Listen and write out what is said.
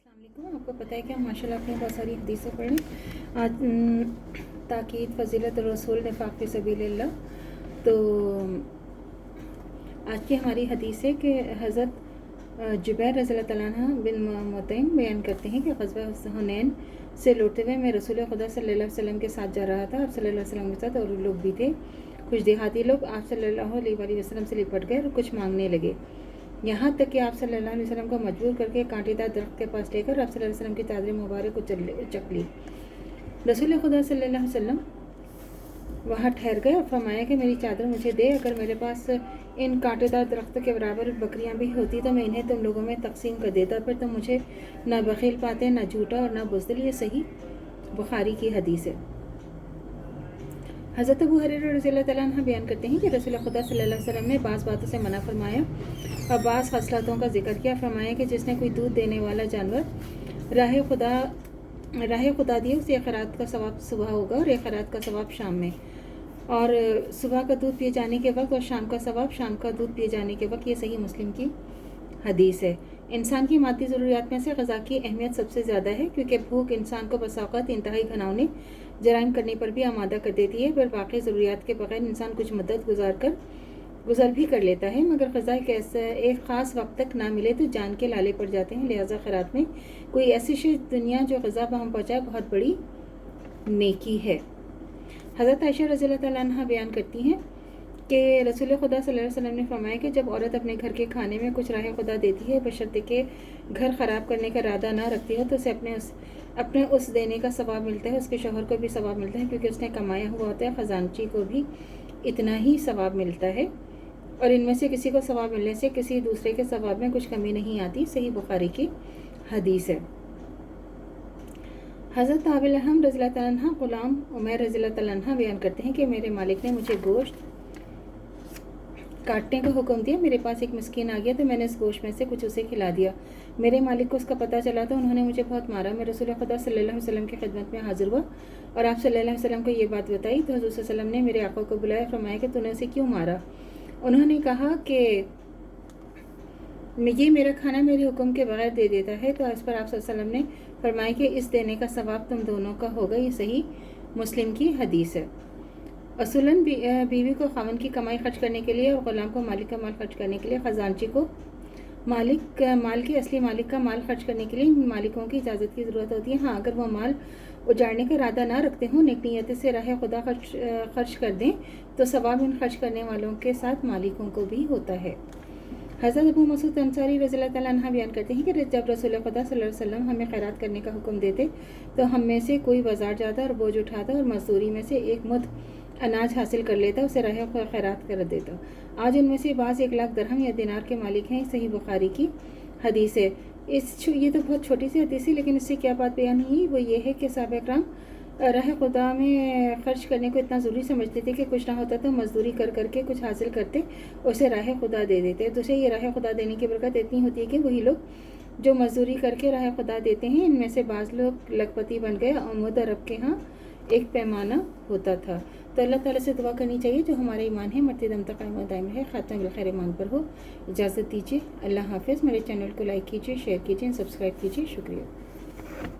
अस्सलाम वालेकुम। आपको पता है कि हम माशाल्लाह अपनी बहुत सारी हदीसें पढ़ें। आज ताकीद फ़ज़ीलत रसूल निफ़ाक़ फ़ी सबीलिल्लाह। तो आज की हमारी हदीस है कि हज़रत जुबैर रज़ियल्लाहु तआला अन्हु बिन मुतइम बयान करते हैं कि ग़ज़वा हुनैन से लौटते हुए मैं रसूल खुदा सल्लल्लाहु अलैहि वसल्लम के साथ जा रहा था। आप सल्लल्लाहु अलैहि वसल्लम के साथ और लोग भी थे। कुछ देहाती लोग आप सल्लल्लाहु अलैहि वसल्लम से लिपट गए और कुछ मांगने लगे, यहाँ तक कि आप सल्लल्लाहु अलैहि वसल्लम को मजबूर करके कांटेदार दरख्त के पास लेकर आप सल्लल्लाहु अलैहि वसल्लम की चादर मुबारक को चक ली। रसूल खुदा सल्लल्लाहु अलैहि वसल्लम वहाँ ठहर गए और फरमाया कि मेरी चादर मुझे दे। अगर मेरे पास इन कांटेदार दरख्त के बराबर बकरियाँ भी होती तो मैं इन्हें तुम लोगों में तकसीम कर देता, फिर तुम मुझे ना बखील पाते, ना झूठा और ना बुज़दिल। ये सही बुखारी की हदीस है। हज़रत अबू हुरैरा रज़ियल्लाहु तआला अन्हु बयान करते हैं कि रसूल खुदा सल्लल्लाहु अलैहि वसल्लम ने बाज़ बातों से मना फरमाया और बाज़ खसलतों का जिक्र किया। फरमाया कि जिसने कोई दूध देने वाला जानवर राह खुदा दिए उसे एक खैरात का सवाब सुबह होगा और एक खैरात का सवाब शाम में, और सुबह का दूध पिए जाने के वक्त और शाम का सवाब शाम का दूध पिए जाने के वक्त। ये सही मुस्लिम की हदीस है। इंसान की मादी ज़रूरियात में से ग़ज़ा की अहमियत सबसे ज़्यादा है, क्योंकि भूख इंसान को बसा औक़ात इंतहाई घिनौने जराइम करने पर भी आमादा कर देती है। पर बाकी ज़रूरियात के बग़ैर इंसान कुछ मदद गुज़र भी कर लेता है, मगर ग़ज़ा एक ख़ास वक्त तक ना मिले तो जान के लाले पड़ जाते हैं। लिहाजा खैरात में कोई ऐसी चीज़ दुनिया जो ग़ज़ा हम पहुँचाए बहुत बड़ी नेकी है। हज़रत आयशा रज़ियल्लाहु तआला अन्हा बयान करती हैं कि रसूल खुदा सल्लल्लाहु अलैहि वसल्लम ने फरमाया कि जब औरत अपने घर के खाने में कुछ राह खुदा देती है बशर्ते के घर ख़राब करने का इरादा ना रखती हो, तो उसे अपने उस देने का सवाब मिलता है, उसके शौहर को भी सवाब मिलता है, क्योंकि उसने कमाया हुआ होता है। ख़जानची को भी इतना ही सवाब मिलता है और इनमें से किसी को सवाब मिलने से किसी दूसरे के सवाब में कुछ कमी नहीं आती। सही बुखारी की हदीस है। हज़रत अहम रज़ियल्लाहु तआला अन्हा ग़ुलाम उमैर रज़ियल्लाहु तआला अन्हा बयान करते हैं कि मेरे मालिक ने मुझे गोश्त काटने का हुक्म दिया। मेरे पास एक मिस्कीन आ गया तो मैंने इस गोश्त में से कुछ उसे खिला दिया। मेरे मालिक को उसका पता चला तो उन्होंने मुझे बहुत मारा। मैं रसूल खुदा सल्लल्लाहु अलैहि वसल्लम की खिदमत में हाजिर हुआ और आप सल्लल्लाहु अलैहि वसल्लम को ये बात बताई तो हुज़ूर सल्लल्लाहु अलैहि वसल्लम ने मेरे आका को बुलाया, फरमाया कि तूने उसे क्यों मारा। उन्होंने कहा कि ये मेरा खाना मेरे हुक्म के बगैर दे देता है। तो इस पर आप सल्लल्लाहु अलैहि वसल्लम ने फरमाया कि इस देने का सवाब तुम दोनों का होगा। ये सही मुस्लिम की हदीस है। असूलन बीवी को खावन की कमाई खर्च करने के लिए और ग़ुलाम को मालिक का माल खर्च करने के लिए, ख़जानची को माल के असली मालिक का माल खर्च करने के लिए मालिकों की इजाज़त की ज़रूरत होती है। हाँ, अगर वो माल उजाड़ने का इरादा ना रखते हों, नेक नियत से राह खुदा खर्च कर दें तो सवाब इन खर्च करने वालों के साथ मालिकों को भी होता है। हज़रत अबू मसूद अंसारी रज़ियल्लाहु तआला अन्हु बयान करते हैं कि जब रसूल खुदा सल्लल्लाहु अलैहि वसल्लम हमें खैरात करने का हुक्म देते तो हम में से कोई बाज़ार जाता और बोझ उठाता और मजदूरी में से एक मुद अनाज हासिल कर लेता, उसे राह खैरात कर देता। आज उनमें से बाज़ 1 लाख दरहम या दिनार के मालिक हैं। सही बुखारी की हदीस है। ये तो बहुत छोटी सी हदीस है, लेकिन इससे क्या बात बयान हुई, वो ये है कि सहाबा इकराम राह खुदा में ख़र्च करने को इतना ज़रूरी समझते थे कि कुछ ना होता तो मजदूरी कर करके कुछ हासिल करते, उसे राह खुदा दे देते। तो उसे ये राह खुदा देने की बरकत इतनी होती है कि वही लोग जो मजदूरी करके राह खुदा देते हैं, इनमें से बाज़ लोग लखपति बन गए। अमूद अरब के यहाँ एक पैमाना होता था। तो अल्लाह ताला से दुआ करनी चाहिए जो हमारा ईमान है मरते दम तक कायम दायम है, ख़ात्मा बिल खैर ईमान पर हो। इजाज़त दीजिए। अल्लाह हाफ़िज़। मेरे चैनल को लाइक कीजिए, शेयर कीजिए, सब्सक्राइब कीजिए। शुक्रिया।